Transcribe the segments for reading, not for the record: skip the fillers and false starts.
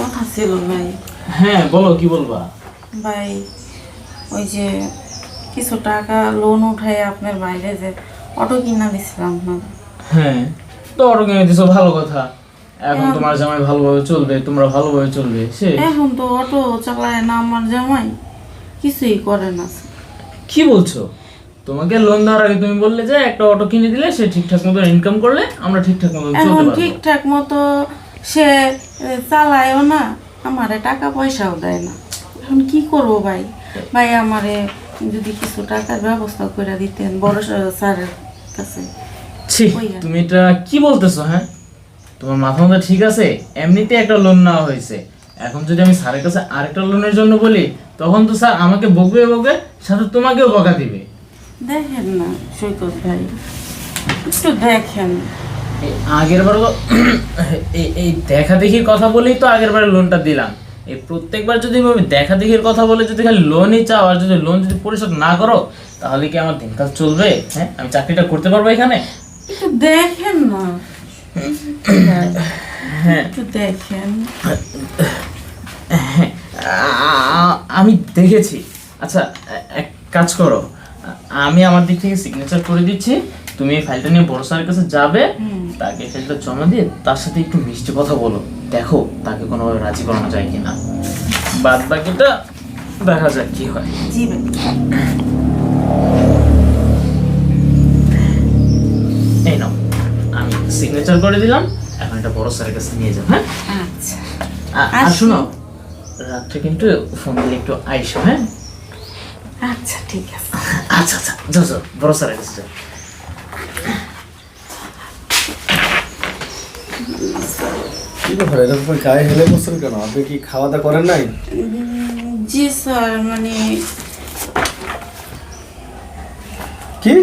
কথা ছিল ভাই। হ্যাঁ বলো, কি বলবা? ভাই ওই যে কিছু টাকা লোন উঠাই আপনার বাইরে যে অটো কিনা দিছিলাম না। হ্যাঁ, তো অটো কিনে দিছো, ভালো কথা। এখন হ্যাঁ। তোমার জামাই ভালোভাবে চলবে, তোমরা ভালোভাবে চলবে, সে এখন তো অটো চালায় না আমার জামাই, কিছুই করে না। কি বলছো? তোমাকে লোন দেওয়ার আগে তুমি বললে যে একটা অটো কিনে দিলে সে ঠিকঠাক মতো ইনকাম করলে আমরা ঠিকঠাক মতো চলতে এখন পারবো। ঠিকঠাক মতো সে চালায়ও না, আমারে টাকা পয়সাও দেয় না। এখন কি করবো ভাই? ভাই আমারে যদি কিছু টাকার ব্যবস্থা করে দিতেন বড় স্যারের কাছে। ছি, তুমি এটা কি বলতেছো? হ্যাঁ, তোমার মাথা মাথা ঠিক আছে? এমনিতে একটা লোন নেওয়া হয়েছে, এখন যদি আমি স্যারের কাছে আরেকটা লোনের জন্য বলি, তখন তো স্যার আমাকে বকবে বকবে, সাথে তোমাকেও বকা দিবে। দেখেন না সৈকত ভাই, একটু দেখেন। আগের বার এই দেখা দেখির কথা বলেই তো আগের বার লোনটা দিলাম। এই প্রত্যেকবার যদি আমি দেখা দেখির কথা বলে যদি খালি লোনই চাও, আর যদি লোন যদি পরিশোধ না করো, তাহলে কি আমার দিনকাল চলবে? হ্যাঁ, আমি চাকরিটা করতে পারবো এখানে? একটু দেখেন না, হ্যাঁ, একটু দেখেন। আমি দেখেছি। আচ্ছা, এক কাজ করো, আমি আমার দিক থেকে সিগনেচার করে দিচ্ছি, তুমি এই ফাইলটা নিয়ে বড় স্যারের কাছে যাবে, তাকে ফাইলটা জমা দিয়ে তার সাথে একটু মিষ্টি কথা বলো, দেখো তাকে কোনোভাবে রাজি করানো যায় কিনা। বাদ বাকিটা দেখা যাক কি হয়। জি ভাই। এই নাও, আমি সিগনেচার করে দিলাম, এখন এটা বড় স্যারের কাছে নিয়ে যাও। হ্যাঁ, আচ্ছা আর শোনো, রাত্রে কিন্তু ফোন দিলে একটু আইসো। হ্যাঁ, আচ্ছা ঠিক আছে। আচ্ছা আচ্ছা, যাও যাও, বড় স্যারের কাছে যাও। কি ব্যাপার, এরকম গায়ে হেলে বসছেন কেন? আপনি কি খাওয়া দাওয়া করেন নাই? জি স্যার, মানে কি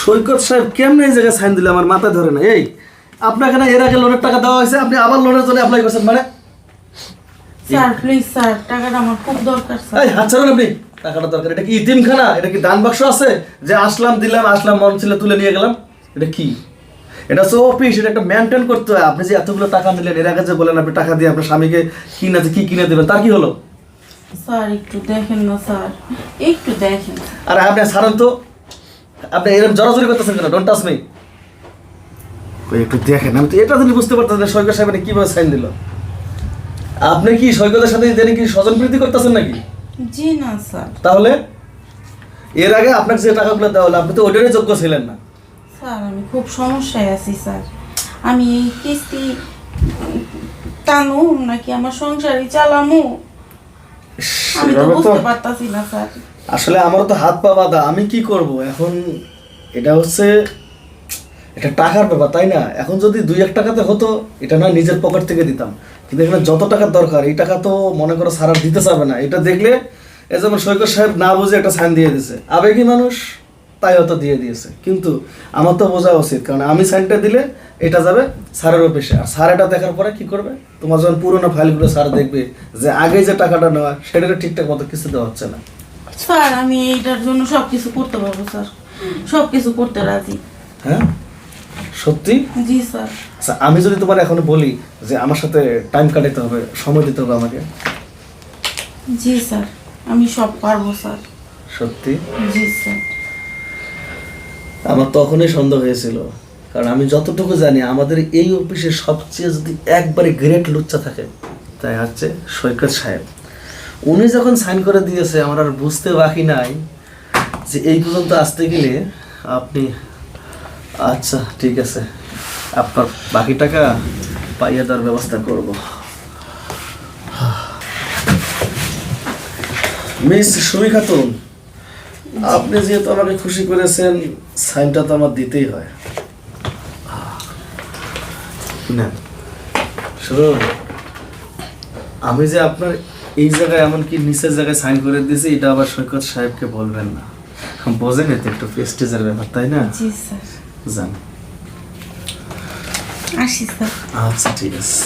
সৈকত সাহেব কেমনে এই জায়গায় সাইন দিলে আমার মাথায় ধরে না। এই আপনাকে না এর আগে লোনের টাকা দেওয়া হয়েছে, আপনি আবার লোনের জন্য অ্যাপ্লাই করছেন মানে? স্যার প্লিজ স্যার, টাকাটা আমার খুব দরকার স্যার। এই হাত ছাড়ুন আপনি। টাকাটা দরকার, এটা কি ইতিমখানা? এটা কি দান বাক্স আছে যে আসলাম দিলাম, আসলাম মন ছিল তুলে নিয়ে গেলাম? এটা কি? এটা হচ্ছে অফিস, এটা একটা মেনটেন করতে হয়। আপনি যে এতগুলো টাকা নিলেন, এর আগে যে বলেন আপনি টাকা দিয়ে আপনার স্বামীকে কি কিনে দেবেন, তার কি হলো? স্যার একটু দেখেন না স্যার, একটু দেখেন। আর আপনি ছাড়েন তো, আপনি এরকম জড়াজড়ি করতেছেন কেন? Don't touch me. একটু দেখেন, আমি তো এটা যদি বুঝতে পারতেন না সৈকত সাহেব কিভাবে সাইন দিল। আপনি কি সৈকতের সাথে জেনে কি স্বজন প্রীতি করতেছেন নাকি? জি না স্যার। তাহলে এর আগে আপনাকে যে টাকাগুলো দেওয়া হলো, আপনি তো ওইটারই যোগ্য ছিলেন না। স্যার আমি খুব সমস্যায় আছি স্যার, আমি এই কিস্তি টানু নাকি আমার সংসারই চালামু আমি তো সেভাবে তো বুঝতে পারতাছি না স্যার। আসলে আমারও তো হাত পা বাঁধা, আমি কি করব এখন? এটা হচ্ছে এটা টাকার ব্যাপার, তাই না? এখন যদি 2-1 টাকাতে হতো, এটা না নিজের পকেট থেকে দিতাম, কিন্তু এখানে যত টাকার দরকার এই টাকা তো মনে করো সারা দিতে চাবে না। এটা দেখলে এই যেমন সৈকত সাহেব না বুঝে একটা সাইন দিয়ে দিয়েছে, আবেগী মানুষ তাই হয়তো দিয়ে দিয়েছে, কিন্তু আমার তো বোঝা উচিত, কারণ আমি সাইনটা দিলে এটা যাবে স্যারের অফিসে, আর স্যার এটা দেখার পরে কি করবে? তোমার যখন পুরোনো ফাইলগুলো স্যার দেখবে যে আগে যে টাকাটা নেওয়া সেটা ঠিকঠাক মতো কিছু দেওয়া হচ্ছে না। স্যার আমি এইটার জন্য সবকিছু করতে পারবো স্যার, সবকিছু করতে রাজি। হ্যাঁ সত্যি? জি স্যার। আচ্ছা, আমি যদি তোমার এখন বলি যে আমার সাথে টাইম কাটাতে হবে, সময় দিতে হবে আমাকে, জি স্যার আমি সব পারবো স্যার। সত্যি? জি স্যার। আমার তখনই সন্দেহ হয়েছিল, কারণ আমি যতটুকু জানি আমাদের এই অফিসে সবচেয়ে যদি একবারে গ্রেট লুচ্চা থাকে তাই হচ্ছে সৈকত সাহেব। উনি যখন সাইন করে দিয়েছে, আমার আর বুঝতে বাকি নাই যে এই পর্যন্ত আসতে গেলে আপনি। আচ্ছা ঠিক আছে, আপনার বাকি টাকা পাইয়ে দেওয়ার ব্যবস্থা করব। মিস সুমি খাতুন, আপনি যেহেতু আমাকে খুশি করেছেন, সাইনটা তো আমার দিতেই হয়। না শুনুন, আমি যে আপনার এই জায়গায় এমনকি নিচের জায়গায় সাইন করে দিয়েছি, এটা আবার সৈকত সাহেবকে বলবেন না। বোঝেন তো একটু প্রেস্টিজের ব্যাপার, তাই না? জি স্যার। জান আসি স্যার। আচ্ছা ঠিক আছে।